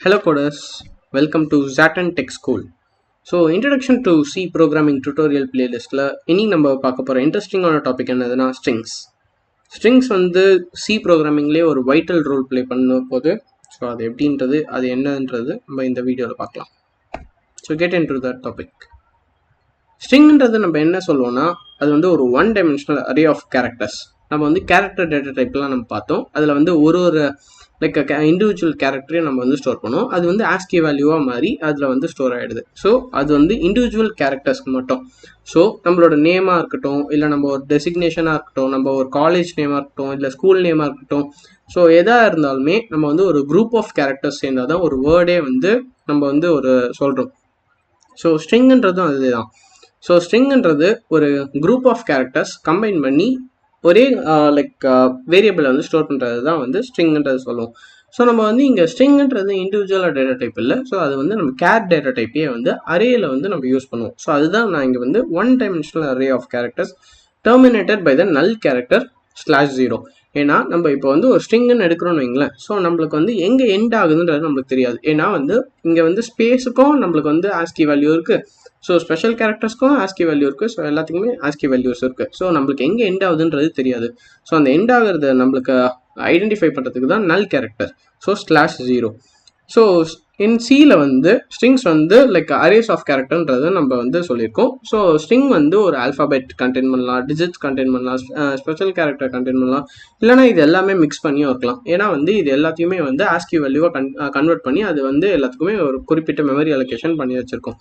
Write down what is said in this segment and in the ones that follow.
Hello coders, welcome to Zaten Tech School. So introduction to C programming tutorial playlistல இனி நம்ம பார்க்க போற இன்ட்ரெஸ்டிங்கான டாபிக் என்னதுன்னா ஸ்ட்ரிங்ஸ். ஸ்ட்ரிங்ஸ் வந்து C ப்ரோக்ராமிங்லேயே ஒரு வைட்டல் ரோல் ப்ளே பண்ண போது ஸோ அது எப்படின்றது அது என்னன்றது நம்ம இந்த வீடியோவில் பார்க்கலாம். So get into that topic. ஸ்ட்ரிங்ன்றது நம்ம என்ன சொல்லுவோம்னா அது வந்து ஒரு one dimensional array of characters. நம்ம வந்து கேரக்டர் டேட்டா டைப்லாம் நம்ம பார்த்தோம். அதில் வந்து ஒரு லைக் இண்டிவிஜுவல் கேரக்டரையும் நம்ம வந்து ஸ்டோர் பண்ணுவோம். அது வந்து ஆஸ்கி வேல்யூவாக மாறி அதில் வந்து ஸ்டோர் ஆகிடுது. ஸோ அது வந்து இண்டிவிஜுவல் கேரக்டர்ஸ்க்கு மட்டும். ஸோ நம்மளோட நேமாக இருக்கட்டும், இல்லை நம்ம ஒரு டெசிக்னேஷனாக இருக்கட்டும், நம்ம ஒரு காலேஜ் நேமாக இருக்கட்டும், இல்லை ஸ்கூல் நேமாக இருக்கட்டும், ஸோ எதாக இருந்தாலுமே நம்ம வந்து ஒரு குரூப் ஆஃப் கேரக்டர்ஸ் சேர்ந்தால் தான் ஒரு வேர்டே வந்து நம்ம வந்து ஒரு சொல்கிறோம். ஸோ ஸ்ட்ரிங்ன்றதும் அதுதான். ஸோ ஸ்ட்ரிங்ன்றது ஒரு குரூப் ஆஃப் கேரக்டர்ஸ் கம்பைன் பண்ணி ஒரே லைக் வேரியபிளை வந்து ஸ்டோர் பண்ணுறது தான் வந்து ஸ்ட்ரிங்ன்றது சொல்லுவோம். ஸோ நம்ம வந்து இங்கே ஸ்ட்ரிங்ன்றது இண்டிவிஜுவலாக டேட்டா டைப் இல்லை. ஸோ அது வந்து நம்ம கேர் டேட்டா டைப்பே வந்து அரேயில் வந்து நம்ம யூஸ் பண்ணுவோம். ஸோ அதுதான் நான் இங்கே வந்து one dimensional array of characters terminated by the null character /0. ஏன்னா நம்ம இப்போ வந்து ஒரு ஸ்ட்ரிங்னு எடுக்கிறோன்னு வைங்களேன். ஸோ நம்மளுக்கு வந்து எங்கே எண்ட் ஆகுதுன்றது நம்மளுக்கு தெரியாது. ஏன்னா வந்து இங்கே வந்து ஸ்பேஸுக்கும் நம்மளுக்கு வந்து ஆஸ்கி வேல்யூ இருக்குது. ஸோ ஸ்பெஷல் கேரக்டர்ஸ்க்கும் ஆஸ்கி வேல்யூ இருக்குது. ஸோ எல்லாத்துக்குமே ஆஸ்கி வேல்யூஸ் இருக்குது. ஸோ நம்மளுக்கு எங்கே எண்ட் ஆகுதுன்றது தெரியாது. ஸோ அந்த எண்ட் ஆகிறது நம்மளுக்கு ஐடென்டிஃபை பண்ணுறதுக்கு தான் நல் கேரக்டர். ஸோ /0. ஸோ இன் சியில் வந்து ஸ்ட்ரிங்ஸ் வந்து லைக் அரேஸ் ஆஃப் கேரக்டர்ன்றது நம்ம வந்து சொல்லியிருக்கோம். ஸோ ஸ்ட்ரிங் வந்து ஒரு ஆல்ஃபாபெட் கண்டெயின் பண்ணலாம், டிஜிட்ஸ் கண்டெயின் பண்ணலாம், ஸ்பெஷல் கேரக்டர் கண்டெயின் பண்ணலாம், இல்லைனா இது எல்லாமே மிக்ஸ் பண்ணியும் இருக்கலாம். ஏன்னா வந்து இது எல்லாத்தையுமே வந்து ஆஸ்கி வேல்யூவாக கன்வெர்ட் பண்ணி அது வந்து எல்லாத்துக்குமே ஒரு குறிப்பிட்ட மெமரி அலோகேஷன் பண்ணி வச்சுருக்கோம்.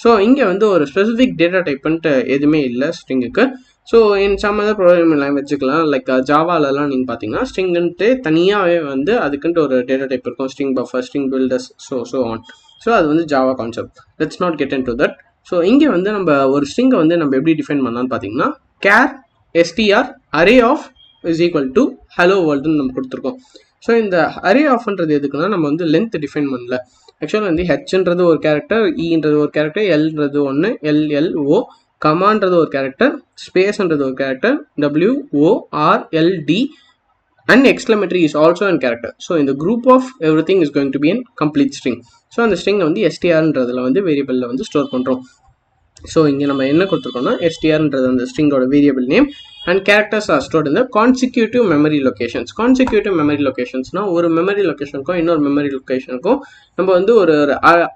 ஸோ இங்கே வந்து ஒரு ஸ்பெசிஃபிக் டேட்டா டைப்புன்ட்டு எதுவுமே இல்லை ஸ்ட்ரிங்குக்கு. So in some other programming லாங்குவேஜுக்கெலாம் லைக் ஜாவாலெலாம் நீங்கள் பார்த்தீங்கன்னா ஸ்ட்ரிங்குன்ட்டு தனியாகவே வந்து அதுக்குன்ட்டு ஒரு டேட்டா டைப் இருக்கும். String buffer, string builders, so on. So அது வந்து Java concept. Let's not get into that. So இங்கே வந்து நம்ம ஒரு ஸ்ட்ரிங்கை வந்து நம்ம எப்படி டிஃபைன் பண்ணலாம்னு பார்த்தீங்கன்னா char STR array of is equal to hello வேர்ல்டுன்னு நம்ம கொடுத்துருக்கோம். ஸோ இந்த அரே ஆஃப்ன்றது எதுக்குன்னா நம்ம வந்து லென்த் டிஃபைன் பண்ணல. ஆக்சுவலாக வந்து ஹெச்ன்றது ஒரு கேரக்டர், இன்றது ஒரு கேரக்டர், எல்ன்றது ஒன்று, எல்எல்ஓ, கமான்றது ஒரு கேரக்டர், ஸ்பேஸ்ன்றது ஒரு character, WORLD and exclamatory is also an character. So in the group of everything is going to be in complete string. So அந்த ஸ்ட்ரிங்கை வந்து எஸ்டிஆர்ன்றதில் வந்து வேரியபிளில் வந்து ஸ்டோர் பண்ணுறோம். ஸோ இங்கே நம்ம என்ன கொடுத்துருக்கோம்னா எஸ்டிஆர்ன்றது அந்த ஸ்ட்ரிங்கோட variable name and characters are stored இந்த consecutive memory locations. Consecutive memory லொகேஷன்ஸ்னால் ஒரு மெமரி லொகேஷனுக்கும் இன்னொரு மெமரி லொகேஷனுக்கும் நம்ம வந்து ஒரு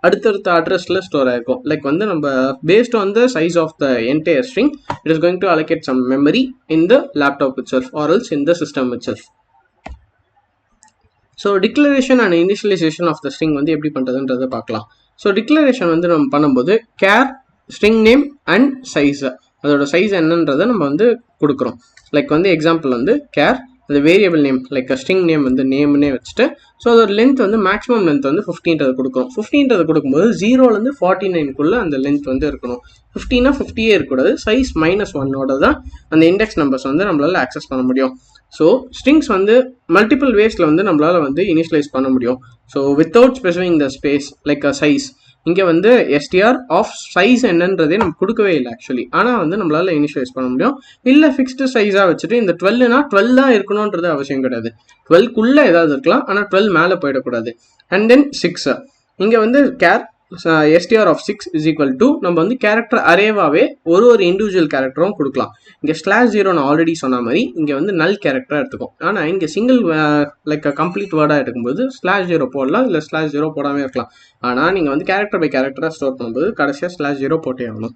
அடுத்தடுத்த அட்ரஸில் ஸ்டோர் ஆகிருக்கும். லைக் வந்து நம்ம based on the size of the entire string it is going to allocate some memory in the laptop itself or else in the system itself. So declaration and initialisation of the string வந்து எப்படி பண்ணுறதுன்றதை பார்க்கலாம். So declaration வந்து நம்ம பண்ணும்போது char string name and size, அதோட size என்னன்றதை நம்ம வந்து கொடுக்குறோம். லைக் வந்து எக்ஸாம்பிள் வந்து கேர் அது variable name like string name வந்து நேம்னே வச்சுட்டு ஸோ அதோட லென்த் வந்து மேக்ஸிமம் லென்த் வந்து 15 கொடுக்குறோம். 15 கொடுக்கும்போது 0லேருந்து 49க்குள்ளே அந்த லென்த் வந்து இருக்கணும். 15னா 50 இருக்கக்கூடாது. சைஸ் -1 தான் அந்த இண்டெக்ஸ் நம்பர்ஸ் வந்து நம்மளால் ஆக்சஸ் பண்ண முடியும். ஸோ ஸ்ட்ரிங்ஸ் வந்து மல்டிபிள் வேஸில் வந்து நம்மளால் வந்து இனிஷியலைஸ் பண்ண முடியும். So without specifying the space like size இங்கே வந்து எஸ்டிஆர் ஆஃப் சைஸ் என்னன்றதே நம்ம கொடுக்கவே இல்லை ஆக்சுவலி. ஆனால் வந்து நம்மளால் இனிஷியலைஸ் பண்ண முடியும். இல்லை ஃபிக்ஸ்டு சைஸாக வச்சுட்டு இந்த 12னா 12 தான் இருக்கணுன்றது அவசியம் கிடையாது. 12க்குள்ளே ஏதாவது இருக்கலாம், ஆனால் 12 மேலே போயிடக்கூடாது. அண்ட் தென் 6 இங்கே வந்து char STR of 6 is equal to நம்ம வந்து கேரக்டர் அரேவாகவே ஒரு இண்டிவிஜுவல் கேரக்டரும் கொடுக்கலாம். இங்கே /0 நான் ஆல்ரெடி சொன்ன மாதிரி இங்கே வந்து நல் கேரக்டராக எடுத்துக்கும். ஆனால் இங்கே சிங்கிள் லைக் கம்ப்ளீட் வேர்டாக எடுக்கும்போது /0 போடலாம், இல்லை /0 போடாமல் இருக்கலாம். ஆனால் நீங்கள் வந்து கேரக்டர் பை கேரக்டராக ஸ்டோர் பண்ணும்போது கடைசியாக /0 போட்டே ஆகணும்.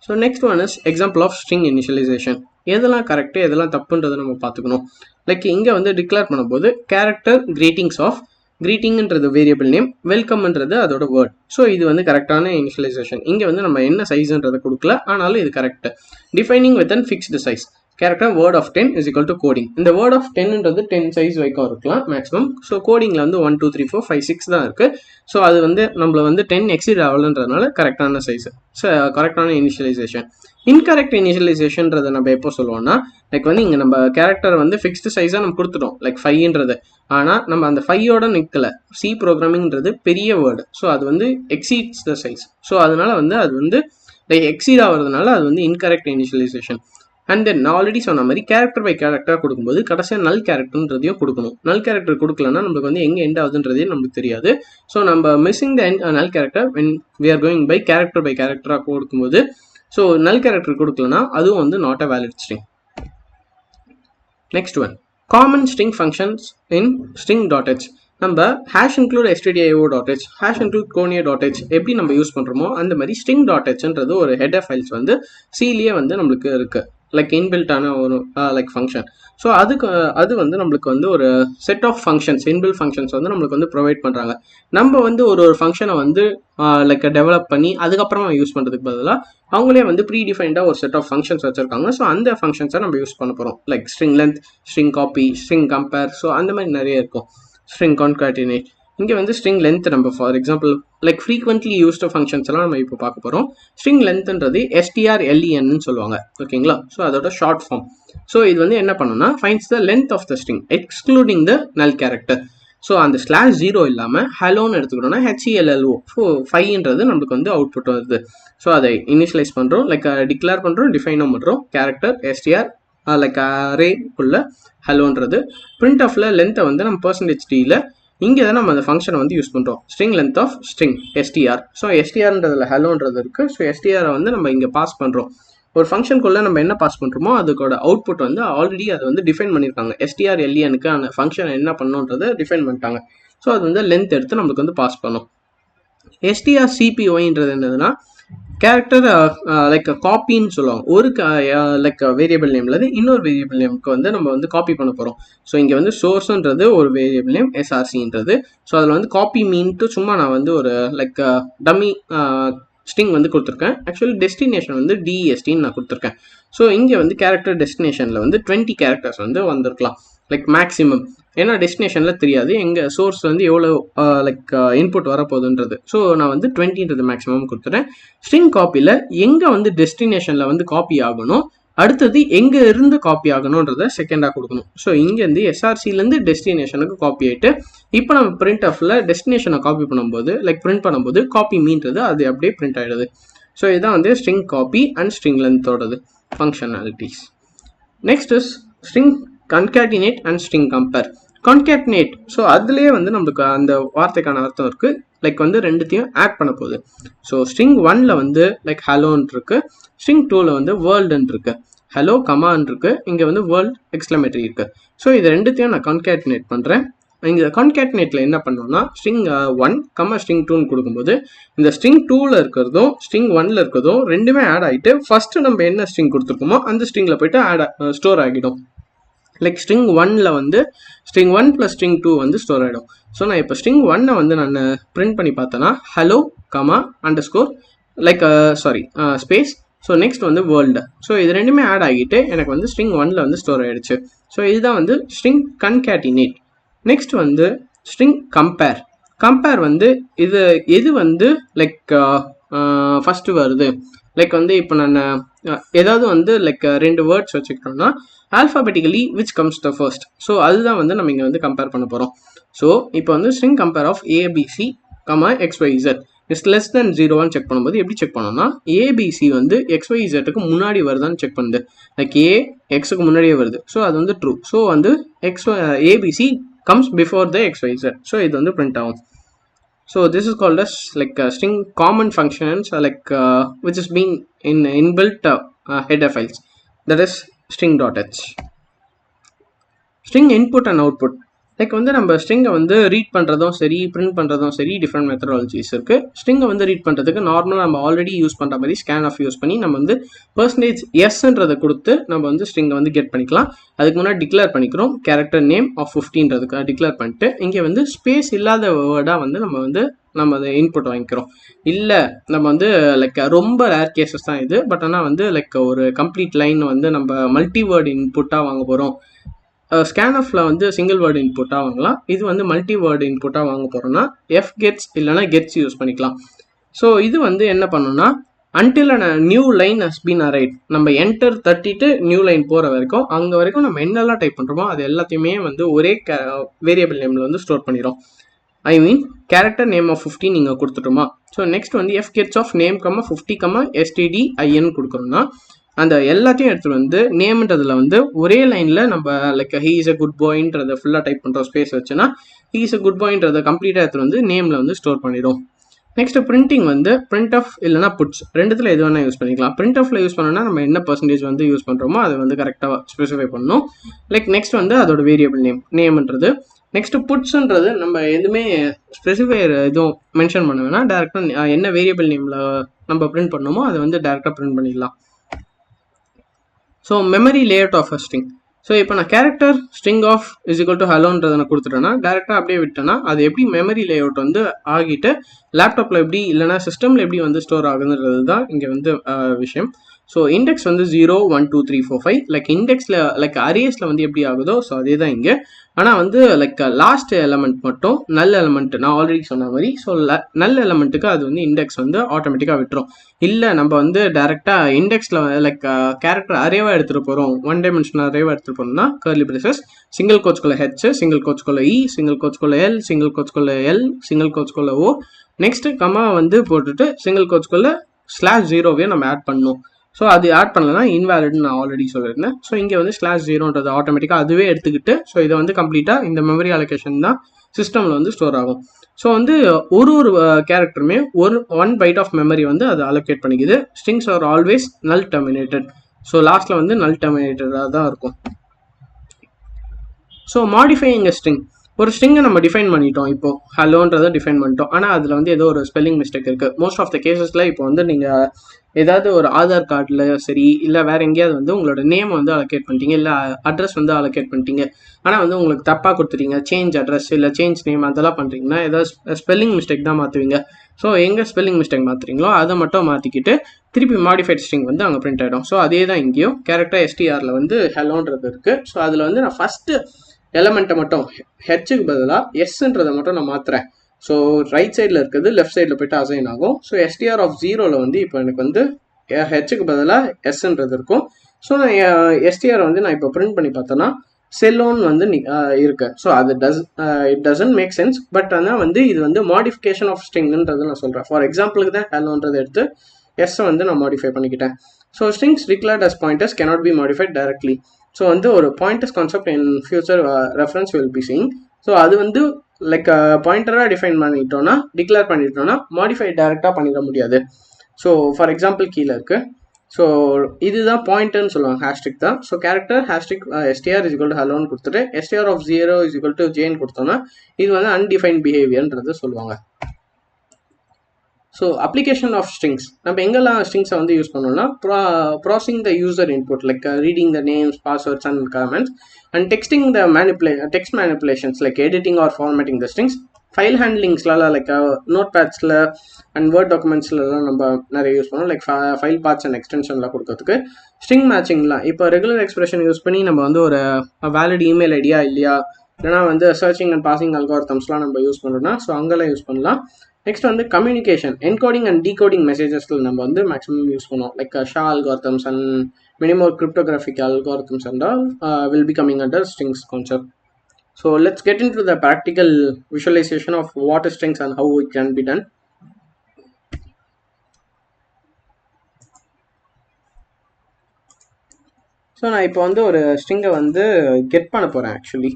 So next one is example of string initialization. எதெல்லாம் கரெக்டு எதெல்லாம் தப்புன்றதை நம்ம பார்த்துக்கணும். லைக் இங்கே வந்து டிக்ளேர் பண்ணும்போது கேரக்டர் கிரீட்டிங்ஸ் ஆஃப் கிரீட்டிங்ன்றது வேரியபிள் நேம், வெல்கம்ன்றது அதோட வேர்ட். ஸோ இது வந்து கரெக்டான இனிஷியலைசேஷன். இங்கே வந்து நம்ம என்ன சைஸ்ன்றதை கொடுக்கல, ஆனாலும் இது correct. Defining with an fixed size character word of 10 is equal to coding. இந்த வேர்ட் ஆஃப் 10ன்றது 10 சைஸ் வரைக்கும் இருக்கலாம் மேக்ஸிமம். ஸோ கோடிங்கில் வந்து 1 2 3 4 5 6 தான் இருக்குது. ஸோ அது வந்து நம்மள வந்து 10 எக்ஸீட் ஆகலன்றதுனால கரெக்டான சைஸ். ஸோ கரெக்டான இனிஷியலைசேஷன். இன்கரெக்ட் இனிஷியலைசேஷன்றதை நம்ம எப்போ சொல்லுவோம்னா லைக் வந்து இங்கே நம்ம கேரக்டர் வந்து ஃபிக்ஸ்டு சைஸாக நம்ம கொடுத்துட்டோம் லைக் 5ன்றது. ஆனால் நம்ம அந்த 5ஓட நிற்கலை. சி ப்ரோக்ராமிங்கிறது பெரிய வேர்டு. ஸோ அது வந்து எக்ஸீட்ஸ் த சைஸ். ஸோ அதனால வந்து அது வந்து லைக் எக்ஸீட் ஆகிறதுனால அது வந்து இன்கரெக்ட் இனிஷியலைசேஷன். அண்ட் தென் நான் ஆல்ரெடி சொன்ன மாதிரி கேரக்டர் பை கேரக்டராக கொடுக்கும்போது கடைசியாக நல் கேரக்டர்ன்றதையும் கொடுக்கணும். நல் கேரக்டர் கொடுக்கலன்னா நம்மளுக்கு வந்து எங்கே எண்ட் ஆகுதுன்றதே நம்மளுக்கு தெரியாது. ஸோ நம்ம missing the null character when we are going by கேரக்டராக கொடுக்கும்போது ஸோ நல் கேரக்டர் கொடுக்கலன்னா அதுவும் வந்து not a valid string. Next one, common string functions in string.h. நம்ம hash include stdio.h, hash include conio.h எப்படி நம்ம யூஸ் பண்ணுறோமோ அந்த மாதிரி string.hன்றது ஒரு ஹெடர் ஃபைல்ஸ் வந்து சிலேயே வந்து நம்மளுக்கு இருக்குது, லைக் இன்பில்ட்டான ஒரு லைக் ஃபங்க்ஷன். ஸோ அது வந்து நம்மளுக்கு வந்து ஒரு set of functions, inbuilt functions வந்து நம்மளுக்கு வந்து ப்ரொவைட் பண்ணுறாங்க. நம்ம வந்து ஒரு ஃபங்க்ஷனை வந்து லைக் டெவலப் பண்ணி அதுக்கப்புறமா யூஸ் பண்ணுறதுக்கு பதிலாக அவங்களே வந்து ப்ரீ டிஃபைன்டாக ஒரு செட் ஆஃப் ஃபங்க்ஷன்ஸ் வச்சுருக்காங்க. ஸோ அந்த ஃபங்க்ஷன்ஸை நம்ம யூஸ் பண்ண போகிறோம். Like string length, string copy, string compare, so அந்த மாதிரி நிறைய இருக்கும். ஸ்ட்ரிங் கான்காட்டினேட், இங்கே வந்து ஸ்ட்ரிங் லென்த் நம்ம for example like frequently used functions எல்லாம் நம்ம இப்போ பார்க்க போகிறோம். ஸ்ட்ரிங் லென்த்ன்றது strlen சொல்லுவாங்க, ஓகேங்களா? ஸோ அதோட ஷார்ட் ஃபார்ம். ஸோ இது வந்து என்ன பண்ணணும்னா finds the length of the string excluding the null character. So அந்த /0 இல்லாமல் ஹலோன்னு எடுத்துக்கிட்டோம்னா HELLO, ஸோ 5ன்றது நம்மளுக்கு வந்து அவுட்புட் வருது. ஸோ அதை இனிஷியலைஸ் பண்ணுறோம், லைக் டிக்ளேர் பண்ணுறோம், டிஃபைனும் பண்ணுறோம். கேரக்டர் str லைக் அரேக்குள்ள ஹலோன்றது. பிரிண்ட் ஆஃப்ல லென்த்தை வந்து நம்ம %d இங்கே தான் நம்ம அந்த ஃபங்க்ஷனை வந்து யூஸ் பண்ணுறோம். String length of string str. So strன்றதுல ஹலோன்றது இருக்குது. ஸோ str வந்து நம்ம இங்கே பாஸ் பண்ணுறோம். ஒரு ஃபங்க்ஷனுக்குள்ளே நம்ம என்ன பாஸ் பண்ணுறோமோ அதுக்கோட அவுட்புட் வந்து ஆல்ரெடி அதை வந்து டிஃபைன் பண்ணியிருக்காங்க. strlenக்கு அந்த ஃபங்க்ஷன் என்ன பண்ணணுன்றதை டிஃபைன் பண்ணிட்டாங்க. ஸோ அது வந்து லென்த் எடுத்து நம்மளுக்கு வந்து பாஸ் பண்ணும். strcpyன்றது என்னதுன்னா கேரக்டர் லைக் காப்பின்னு சொல்லுவாங்க. ஒரு லைக் வேரியபிள் நேம்ல இன்னொரு வேரியபிள் நேமுக்கு வந்து நம்ம வந்து காப்பி பண்ண போகிறோம். ஸோ இங்கே வந்து சோர்ஸ்ன்றது ஒரு வேரியபிள் நேம், srcன்றது. ஸோ அதில் வந்து காப்பி மீன்ட்டு சும்மா நான் வந்து ஒரு லைக் டம்மி ஸ்ட்ரிங் வந்து கொடுத்துருக்கேன். ஆக்சுவலி டெஸ்டினேஷன் வந்து DESTன்னு நான் கொடுத்துருக்கேன். ஸோ இங்கே வந்து கேரக்டர் டெஸ்டினேஷனில் வந்து 20 கேரக்டர்ஸ் வந்து வந்திருக்கலாம் லைக் மேக்ஸிமம். ஏன்னா டெஸ்டினேஷனில் தெரியாது எங்கள் சோர்ஸ் வந்து எவ்வளோ லைக் இன்புட் வரப்போகுதுன்றது. ஸோ நான் வந்து 20ன்றது மேக்ஸிமம் கொடுத்துட்டேன். ஸ்ட்ரிங் காப்பியில் எங்கே வந்து டெஸ்டினேஷனில் வந்து காப்பி ஆகணும், அடுத்தது எங்கே இருந்து காப்பி ஆகணுன்றதை செகண்டாக கொடுக்கணும். ஸோ இங்கேருந்து SRCலேருந்து டெஸ்டினேஷனுக்கு காப்பி ஆகிட்டு இப்போ நம்ம பிரிண்ட் ஆஃபில் டெஸ்டினேஷனை காப்பி பண்ணும்போது லைக் பிரிண்ட் பண்ணும்போது காப்பி மீன்றது அது அப்படியே பிரிண்ட் ஆகிடுது. ஸோ இதுதான் வந்து ஸ்ட்ரிங் காப்பி அண்ட் ஸ்ட்ரிங் லென்த்தோடது ஃபங்க்ஷனாலிட்டிஸ். Next is string concatenate and string compare. concatenate, ஸோ அதுலேயே வந்து நம்மளுக்கு அந்த வார்த்தைக்கான அர்த்தம் இருக்குது. லைக் வந்து ரெண்டுத்தையும் ஆட் பண்ண போகுது. ஸோ ஸ்ட்ரிங் 1ல் வந்து லைக் ஹலோன்னு இருக்குது, ஸ்ட்ரிங் 2ல் வந்து வேர்ல்டுன்னு இருக்குது. ஹலோ கமான்னு இருக்குது, இங்கே வந்து வேர்ல்ட் எக்ஸ்க்ளமேட்டரி இருக்குது. ஸோ இது ரெண்டுத்தையும் நான் கான்கேட்டினேட் பண்ணுறேன். இங்கே கான்கேட்டினேட்டில் என்ன பண்ணோம்னா ஸ்ட்ரிங் 1 ஸ்ட்ரிங் 2ன்னு கொடுக்கும்போது இந்த ஸ்ட்ரிங் 2ல் இருக்கிறதும் ஸ்ட்ரிங் 1ல் இருக்கிறதும் ரெண்டுமே ஆட் ஆகிட்டு ஃபஸ்ட்டு நம்ம என்ன ஸ்ட்ரிங் கொடுத்துருக்கோமோ அந்த ஸ்ட்ரிங்கில் போய்ட்டு ஸ்டோர் ஆகிடும். லைக் ஸ்ட்ரிங் 1ல் வந்து ஸ்ட்ரிங் 1 + ஸ்ட்ரிங் 2 வந்து ஸ்டோர் ஆகிடும். ஸோ நான் இப்போ ஸ்ட்ரிங் 1 வந்து நான் பிரிண்ட் பண்ணி பார்த்தேன்னா hello comma underscore like space, so next வந்து வேர்ல்டு. ஸோ இது ரெண்டுமே ஆட் ஆகிட்டு எனக்கு வந்து ஸ்ட்ரிங் 1ல் வந்து ஸ்டோர் ஆகிடுச்சு. ஸோ இதுதான் வந்து ஸ்ட்ரிங் கன்கேட்டினேட். நெக்ஸ்ட் வந்து ஸ்ட்ரிங் கம்பேர். கம்பேர் வந்து எது வந்து லைக் ஃபஸ்ட்டு வருது, லைக் வந்து இப்போ நான் ஏதாவது வந்து லைக் 2 வேர்ட்ஸ் வச்சுக்கிட்டோம்னா alphabetically which comes the first. So அதுதான் வந்து நம்ம இங்கே வந்து கம்பேர் பண்ண போகிறோம். ஸோ இப்போ வந்து string compare of ABC, XYZ is less than 0 check பண்ணும்போது எப்படி செக் பண்ணோம்னா ABC வந்து XYZக்கு முன்னாடி வருதான்னு செக் பண்ணுது. லைக் A Xக்கு முன்னாடியே வருது, ஸோ அது வந்து ட்ரூ. ஸோ வந்து ABC comes before the XYZ. So இது வந்து பிரிண்ட் ஆகும். So this is called as like string common functions like which is being in inbuilt header files, that is string.h. String input and output, like வந்து நம்ம ஸ்ட்ரிங்கை வந்து read பண்ணுறதும் சரி print பண்ணுறதும் சரி டிஃப்ரெண்ட் மெத்தடாலஜிஸ் இருக்குது. ஸ்ட்ரிங்கை வந்து ரீட் பண்ணுறதுக்கு நார்மலாக நம்ம ஆல்ரெடி யூஸ் பண்ணுற மாதிரி ஸ்கேன் ஆஃப் யூஸ் பண்ணி நம்ம வந்து %s கொடுத்து நம்ம வந்து ஸ்ட்ரிங்கை வந்து கெட் பண்ணிக்கலாம். அதுக்கு முன்னாடி டிக்ளேர் பண்ணிக்கிறோம் கேரக்டர் நேம் ஆஃப் 50ன்றதுக்காக டிக்ளேர் பண்ணிட்டு இங்கே வந்து ஸ்பேஸ் இல்லாத வேர்டாக வந்து நம்ம அதை இன்புட் வாங்கிக்கிறோம். இல்லை நம்ம வந்து லைக் ரொம்ப ரேர் கேசஸ் தான் இது, பட் ஆனால் வந்து லைக் ஒரு கம்ப்ளீட் லைன் வந்து நம்ம மல்டி வேர்டு இன்புட்டாக வாங்க போகிறோம். ஸ்கேன்ஆஃபில் வந்து சிங்கிள் வேர்டு இன்புட்டாக வாங்கலாம், இது வந்து மல்டி வேர்டு இன்புட்டாக வாங்க போகிறோம்னா gets இல்லைனா gets யூஸ் பண்ணிக்கலாம். ஸோ இது வந்து என்ன பண்ணணும்னா until a new line has been arrived, நம்ம என்டர் தட்டிட்டு நியூ லைன் போகிற வரைக்கும் அங்கே வரைக்கும் நம்ம என்னெல்லாம் டைப் பண்ணுறோமோ அது எல்லாத்தையுமே வந்து ஒரே வேரியபிள் நேமில் வந்து ஸ்டோர் பண்ணிடும். I mean character name of 50 நீங்கள் கொடுத்துட்டோமா. ஸோ நெக்ஸ்ட் வந்து gets ஆஃப் நேம் 50, stdin கொடுக்குறோம்னா அந்த எல்லாத்தையும் எடுத்துகிட்டு வந்து நேம்ன்றதுல வந்து ஒரே லைனில் நம்ம like he is a good பாய்ன்றதை ஃபுல்லாக டைப் பண்ணுறோம் ஸ்பேஸ் வச்சுன்னா ஹீ இஸ் அ குட் பாய்ன்றதை கம்ப்ளீட்டாக எடுத்துகிட்டு வந்து நேமில் வந்து ஸ்டோர் பண்ணிடும். நெக்ஸ்ட் பிரிண்டிங் வந்து பிரிண்ட் ஆஃப் இல்லைனா புட்ஸ் ரெண்டுத்தில் எது வேணால் யூஸ் பண்ணிக்கலாம். பிரிண்ட் ஆஃப்ல யூஸ் பண்ணோன்னா நம்ம என்ன பர்சன்டேஜ் வந்து யூஸ் பண்ணுறோமோ அதை வந்து கரெக்டாக ஸ்பெசிஃபை பண்ணணும். லைக் நெக்ஸ்ட் வந்து அதோட வேரியபிள் நேம்ன்றது. நெக்ஸ்ட் புட்ஸ்ன்றது நம்ம எதுவுமே ஸ்பெசிஃபையர் எதுவும் மென்ஷன் பண்ண வேணாம், டேரெக்டாக என்ன வேரியபிள் நேமில் நம்ம பிரிண்ட் பண்ணோமோ அதை வந்து டேரெக்டாக பிரிண்ட் பண்ணிடலாம். So memory layout of a string. So இப்போ நான் character string of is equal to ஹலோன்றதை நான் கொடுத்துட்டேன்னா டேரெக்டாக அப்படியே விட்டேன்னா அது எப்படி மெமரி லேஅவுட் வந்து ஆகிட்டு லேப்டாப்பில் எப்படி இல்லைனா சிஸ்டமில் எப்படி வந்து ஸ்டோர் ஆகுதுன்றது தான் இங்கே வந்து விஷயம். ஸோ இண்டெக்ஸ் வந்து 0 1 2 3 4 5 லைக் இண்டெக்ஸில் லைக் அரேஸில் வந்து எப்படி ஆகுதோ ஸோ அதே தான் இங்கே. ஆனால் வந்து லைக் லாஸ்ட் எலமெண்ட் மட்டும் நல் எலமெண்ட் நான் ஆல்ரெடி சொன்ன மாதிரி ஸோ நல் எலமெண்ட்டுக்கு அது வந்து இண்டெக்ஸ் வந்து ஆட்டோமேட்டிக்காக விட்டுரும். இல்லை நம்ம வந்து டேரெக்டாக இண்டெக்ஸில் லைக் கேரக்டர் அரேவாக எடுத்துகிட்டு போகிறோம், ஒன் டைமென்ஷனல் அரேவாக எடுத்துகிட்டு போகிறோம்னா கர்லி பிரேசஸ் சிங்கிள் கோட்ஸ்குள்ள ஹெச், சிங்கிள் கோட்ஸ்குள்ள இ, சிங்கிள் கோட்ஸ்குள்ள எல், சிங்கிள் கோட்ஸ்குள்ள எல், சிங்கிள் கோட்ஸ்குள்ள ஓ, நெக்ஸ்ட் கமா வந்து போட்டுட்டு சிங்கிள் கோட்ஸ்குள்ள /0 நம்ம ஆட் பண்ணணும். ஸோ அது ஆட் பண்ணலன்னா இன்வேலிட்னு நான் ஆல்ரெடி சொல்லியிருந்தேன். ஸோ இங்கே வந்து /0ன்றது ஆட்டோமேட்டிக்காக அதுவே எடுத்துக்கிட்டு ஸோ இதை வந்து கம்ப்ளீட்டாக இந்த மெமரி அலோகேஷன் தான் சிஸ்டமில் வந்து ஸ்டோர் ஆகும். ஸோ வந்து ஒரு கேரக்டருமே ஒன் பைட் ஆஃப் மெமரி வந்து அது அலோகேட் பண்ணிக்குது. ஸ்ட்ரிங்ஸ் ஆர் ஆல்வேஸ் நல் டெர்மினேட்டட். ஸோ லாஸ்ட்டில் வந்து நல் டெர்மினேட்டடாக தான் இருக்கும். ஸோ மாடிஃபையிங் ஸ்ட்ரிங், ஒரு ஸ்ட்ரிங்கை நம்ம டிஃபைன் பண்ணிட்டோம், இப்போ ஹலோன்றதை டிஃபைன் பண்ணிட்டோம். ஆனால் அதில் வந்து ஏதோ ஒரு ஸ்பெல்லிங் மிஸ்டேக் இருக்குது. மோஸ்ட் ஆஃப் த கேசஸில் இப்போ வந்து நீங்கள் ஏதாவது ஒரு ஆதார் கார்டில் சரி இல்லை வேறு எங்கேயாவது வந்து உங்களோட நேம் வந்து அலோகேட் பண்ணிட்டீங்க, இல்லை அட்ரஸ் வந்து அலோகேட் பண்ணிட்டீங்க, ஆனால் வந்து உங்களுக்கு தப்பாக கொடுத்துட்டீங்க, சேஞ்ச் அட்ரஸ் இல்லை சேஞ்ச் நேம் அதெல்லாம் பண்ணுறீங்கன்னா ஏதாவது ஸ்பெல்லிங் மிஸ்டேக் தான் மாற்றுவீங்க. ஸோ எங்கே ஸ்பெல்லிங் மிஸ்டேக் மாற்றுறீங்களோ அதை மட்டும் மாற்றிக்கிட்டு திருப்பி மாடிஃபைட் ஸ்ட்ரிங் வந்து அங்கே பிரிண்ட் ஆகிடும். ஸோ அதே தான் இங்கேயும் கேரக்டர் STRல வந்து ஹலோன்றது இருக்குது. ஸோ அதில் வந்து நான் ஃபஸ்ட்டு எலமெண்ட்டை மட்டும் ஹெச்சுக்கு பதிலாக எஸ்ன்றதை மட்டும் நான் மாற்றுறேன். ஸோ ரைட் சைடில் இருக்குது லெஃப்ட் சைடில் போய்ட்டு அசைன் ஆகும். ஸோ STR ஆஃப் 0ல் வந்து இப்போ எனக்கு வந்து ஹெச்சுக்கு பதிலாக எஸ்ன்றது இருக்கும். ஸோ நான் STR வந்து நான் இப்போ பிரிண்ட் பண்ணி பார்த்தேன்னா செல்லோன் வந்து இருக்கு. ஸோ அது it doesn't make sense. But ஆனால் வந்து இது வந்து மாடிஃபிகேஷன் ஆஃப் ஸ்ட்ரிங்ன்றது நான் சொல்கிறேன். ஃபார் எக்ஸாம்பிளுக்கு தான் ஹலோன்றதை எடுத்து எஸ்ஸை வந்து நான் மாடிஃபை பண்ணிக்கிட்டேன். So strings declared as pointers cannot be modified directly. So வந்து ஒரு pointers concept in future reference will be seeing. So அது வந்து லைக் பாயிண்டராக டிஃபைன் பண்ணிட்டோன்னா டிக்ளேர் பண்ணிட்டோன்னா மாடிஃபை டேரெக்டாக பண்ணிட முடியாது. ஸோ ஃபார் எக்ஸாம்பிள் கீழே இருக்குது. ஸோ இதுதான் பாயிண்டர்னு சொல்லுவாங்க, ஹேஷ்ட்ரிக் தான். ஸோ கேரக்டர் ஹேஷ்ட்ரிக் STR இஸ் ஈக்குவல் டு ஹலோன்னு கொடுத்துட்டு STR of 0 is equal to ஜேன்னு கொடுத்தோன்னா இது வந்து அன்டிஃபைன் பிஹேவியர்ன்றது சொல்லுவாங்க. ஸோ அப்ளிகேஷன் ஆஃப் ஸ்ட்ரிங்ஸ் நம்ம எங்கெல்லாம் ஸ்ட்ரிங்ஸை வந்து யூஸ் பண்ணோம்னா processing the user input like reading the names passwords and comments and texting the text manipulations like editing or formatting the ஸ்ட்ரிங்ஸ். ஃபைல் ஹேண்ட்லிங்ஸ்லாம் லைக் நோட் பேட்ஸில் அண்ட் வேர்ட் டாக்குமெண்ட்ஸ்லாம் நம்ம நிறைய யூஸ் பண்ணோம் லைக் ஃபைல் பார்ட்ஸ் அண்ட் எக்ஸ்டென்ஷன்லாம் கொடுக்கறதுக்கு. String மேட்சிங்லாம் இப்போ ரெகுலர் எக்ஸ்பிரஷன் யூஸ் பண்ணி நம்ம வந்து ஒரு வேலிட் இமெயில் ஐடியா இல்லையா இல்லைனா வந்து சர்ச்சிங் அண்ட் பாசிங் அல்காரிதம்ஸ்லாம் நம்ம யூஸ் பண்ணுறோம்னா ஸோ அங்கெல்லாம் யூஸ் பண்ணலாம். நெக்ஸ்ட் வந்து கம்யூனிகேஷன் என்கோடிங் அண்ட் டீகோடிங் மெசேஜஸில் நம்ம வந்து மேக்ஸிமம் யூஸ் பண்ணுவோம் like Shah algorithms and minimum cryptographic algorithms and all will be coming under strings concept. So let's get into the practical visualization of what is strings and how it can be done. So நான் இப்போ வந்து ஒரு ஸ்ட்ரிங்கை வந்து get பண்ண போகிறேன் actually.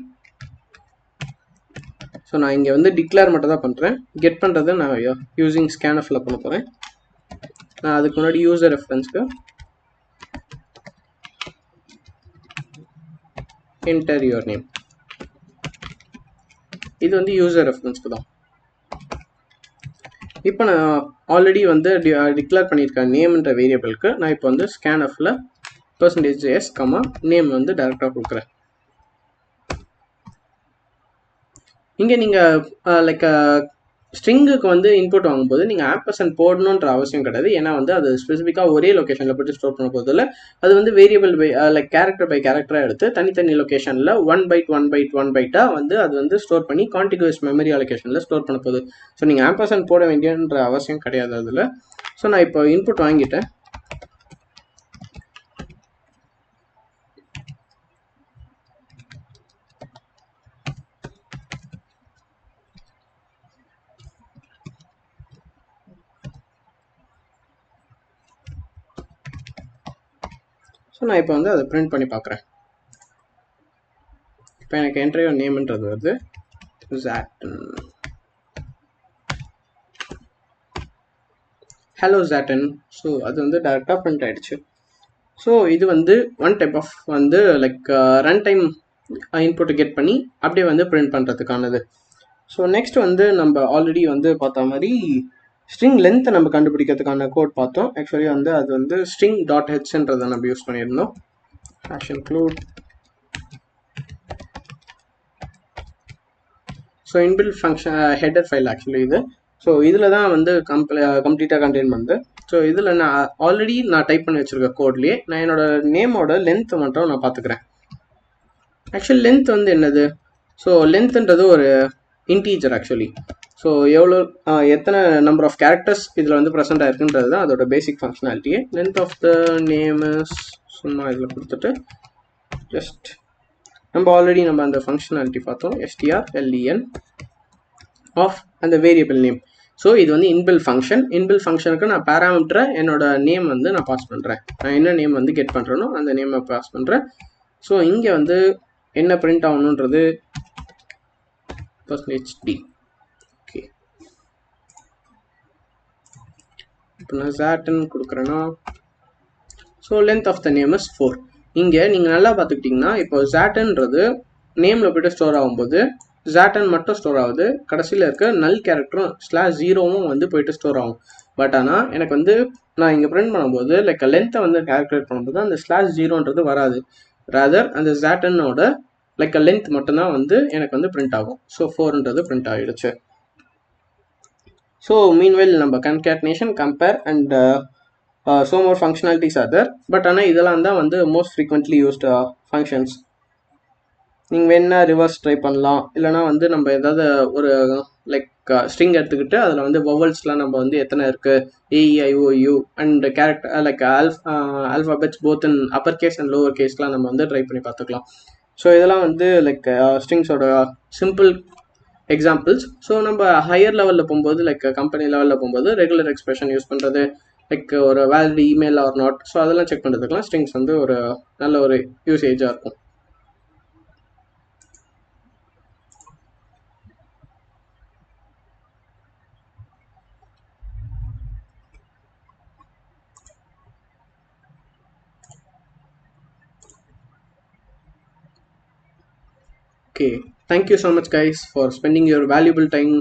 So நான் இங்கே வந்து டிக்ளேர் மட்டும் தான் பண்ணுறேன். கெட் பண்ணுறது நான் யூஸிங் ஸ்கேன்எஃப்ல பண்ண போகிறேன். நான் அதுக்கு முன்னாடி யூசர் ரெஃபரன்ஸ்க்கு என்டர் யுவர் நேம், இது வந்து யூசர் ரெஃபரன்ஸ்க்கு தான். இப்போ நான் ஆல்ரெடி வந்து டிக்ளேர் பண்ணியிருக்கேன் நேம்ன்ற வேரியபிளுக்கு. நான் இப்போ வந்து ஸ்கேன்எஃப்ல %s, நேம் வந்து டைரெக்டாக கொடுக்குறேன். இங்கே நீங்கள் லைக் ஸ்ட்ரிங்குக்கு வந்து இன்புட் வாங்கும்போது நீங்கள் ஆம்பர்சன்ட் போடணுன்ற அவசியம் கிடையாது. ஏன்னா வந்து அது ஸ்பெசிஃபிக்காக ஒரே லொக்கேஷனில் போய்ட்டு ஸ்டோர் பண்ண போதில்லை. அது வந்து variable by like character by கேரக்டராக எடுத்து தனித்தனி லொக்கேஷனில் ஒன் பைட்டாக வந்து அது வந்து ஸ்டோர் பண்ணி கான்டிகுவஸ் மெமரி அலோகேஷனில் ஸ்டோர் பண்ண போகுது. ஸோ நீங்கள் ஆம்பர்சன்ட் போட வேண்டியன்ற அவசியம் கிடையாது அதில். ஸோ நான் இப்போ இன்புட் வாங்கிட்டேன். நான் இப்போ வந்து அதை பிரிண்ட் பண்ணி பார்க்குறேன். இப்போ எனக்கு என்ட்ரி நேம்ன்றது வருது Zaten. Hello Zaten. ஸோ அது வந்து டேரெக்டாக பிரிண்ட் ஆகிடுச்சு. ஸோ இது வந்து ஒன் டைப் ஆஃப் வந்து like run time input get பண்ணி அப்படியே வந்து பிரிண்ட் பண்ணுறதுக்கானது. ஸோ நெக்ஸ்ட் வந்து நம்ம ஆல்ரெடி வந்து பார்த்த மாதிரி ஸ்ட்ரிங் லென்த்தை நம்ம கண்டுபிடிக்கிறதுக்கான கோட் பார்த்தோம். ஆக்சுவலி வந்து அது வந்து ஸ்ட்ரிங் டாட் ஹெச்ன்றதை நம்ம யூஸ் பண்ணியிருந்தோம். Hash include. So inbuilt function header file actually இது. ஸோ இதில் தான் வந்து கம்ப்ளீட்டாக கண்டெயின் பண்ணுது. ஸோ இதில் நான் ஆல்ரெடி டைப் பண்ணி வச்சுருக்க கோட்லேயே நான் என்னோட நேமோட லென்த்தை மட்டும் நான் பார்த்துக்கிறேன். ஆக்சுவலி லென்த் வந்து என்னது? ஸோ லென்த்ன்றது ஒரு இன்டீஜர் ஆக்சுவலி. ஸோ எத்தனை நம்பர் ஆஃப் கேரக்டர்ஸ் இதில் வந்து ப்ரெசென்ட் ஆயிருக்குன்றது தான் அதோட பேசிக் ஃபங்க்ஷனாலிட்டியே. லென்த் ஆஃப் த நேம் சும்மா இதில் கொடுத்துட்டு ஜஸ்ட் நம்ம ஆல்ரெடி அந்த ஃபங்க்ஷனாலிட்டி பார்த்தோம். strlen ஆஃப் அந்த வேரியபிள் நேம். ஸோ இது வந்து இன்பில்ட் ஃபங்க்ஷன். இன்பில்ட் ஃபங்க்ஷனுக்கு நான் பேராமீட்டரை என்னோட நேம் வந்து நான் பாஸ் பண்ணுறேன். நான் என்ன நேம் வந்து கெட் பண்ணுறேனோ அந்த நேமை பாஸ் பண்ணுறேன். ஸோ இங்கே வந்து என்ன பிரிண்ட் ஆகணுன்றது %d. ஓகே, இப்போ நான் Zaten கொடுக்குறேன்னா so length of the name is 4. இங்கே நீங்கள் நல்லா பார்த்துக்கிட்டிங்கன்னா இப்போ Zatenன்றது நேமில் போய்ட்டு ஸ்டோர் ஆகும்போது Zaten மட்டும் ஸ்டோர் ஆகுது. கடைசியில் இருக்க நல் கேரக்டரும் /0வும் வந்து போயிட்டு ஸ்டோர் ஆகும். பட் ஆனால் எனக்கு வந்து நான் இங்கே பிரிண்ட் பண்ணும்போது லைக் லென்த்தை வந்து கால்குலேட் பண்ணும்போது அந்த /0ன்றது வராது. ராதர் அந்த Zatenோட லைக் லென்த் மட்டும்தான் வந்து எனக்கு வந்து பிரிண்ட் ஆகும். ஸோ 4ன்றது பிரிண்ட் ஆகிடுச்சு. ஸோ மீன்வெல் நம்ம concatenation, compare and so more functionalities are there. But ஆனால் இதெல்லாம் தான் வந்து மோஸ்ட் ஃப்ரீக்வெண்ட்லி யூஸ்ட் ஃபங்க்ஷன்ஸ். நீங்கள் வேணா ரிவர்ஸ் ட்ரை பண்ணலாம். இல்லைனா வந்து நம்ம ஏதாவது ஒரு லைக் ஸ்ட்ரிங் எடுத்துக்கிட்டு அதில் வந்து வவல்ஸ்லாம் நம்ம வந்து எத்தனை இருக்குது AEIOU and character like alphabets both in upper case and lower கேஸ்லாம் நம்ம வந்து ட்ரை பண்ணி பார்த்துக்கலாம். ஸோ இதெல்லாம் வந்து லைக் ஸ்ட்ரிங்ஸோட சிம்பிள் எக்ஸாம்பிள்ஸ். ஸோ நம்ம ஹையர் லெவலில் போகும்போது லைக் கம்பெனி லெவலில் போகும்போது ரெகுலர் எக்ஸ்பிரஷன் யூஸ் பண்ணுறது, லைக் ஒரு valid email or not, so அதெல்லாம் செக் பண்ணுறதுக்குலாம் ஸ்ட்ரிங்ஸ் வந்து ஒரு நல்ல ஒரு யூசேஜாக இருக்கும். Okay, thank you so much guys for spending your valuable time